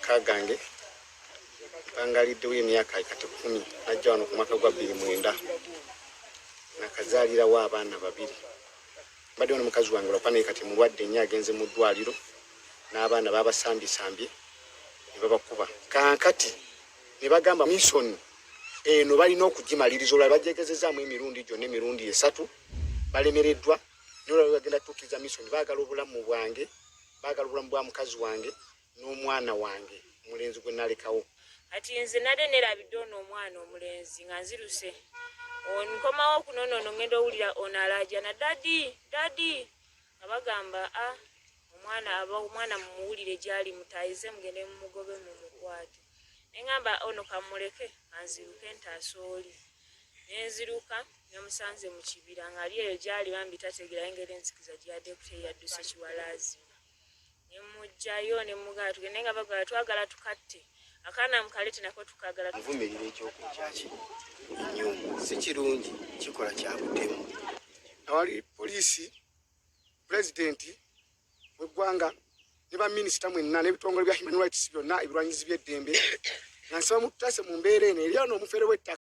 amaka gange bangaliddewo emyaka kati 10 najja wano ku mwaka gwa 2009 nakazaalirawo abaana 2 mbadde wano mukazi wange lwapanaye kati mulwadde nnyo agenze mu ddwaliro n'abaana babasambisambye ne babakuba kankati ne bagamba mission eno balina okugimaliriza olwa bajegezezaamu emirundi gyonna emirundi 3 balemereddwa n'olwa bagenda tukiza mission baagala obulamu bwange baagala obulamu bwa mukazi wange n'omwana wange omulenzi gwe nalekawo ati nze nade nerabidde ono omwana omulenzi nga nziruse onkomawo kunono ngendo owulira onalaja na dadi abagamba omwana mumuwulire gyali mutayize mugende mumugobe mumukwate nengamba ono kamuleke anziruke ntasooli nenziruka nemusanze mu kibira nga ali eyo gyali bambi tategera engeri enzikiza gyadde kuteyadduse kiwalazi nemujjayo nemugala tugende nga bagala twagala tukatte akana mukalete nako tukagala nvumirira ekyokukyaki nnyo si kirungi kikola kyabutemu awali poliisi pulezidenti w'eggwanga ne baminisita mwenna n'ebitongole bya human rights byonna ebirwanyizi by'eddembe nga nsaba mututase mu mbeera eno eri ono omufere w'ettaka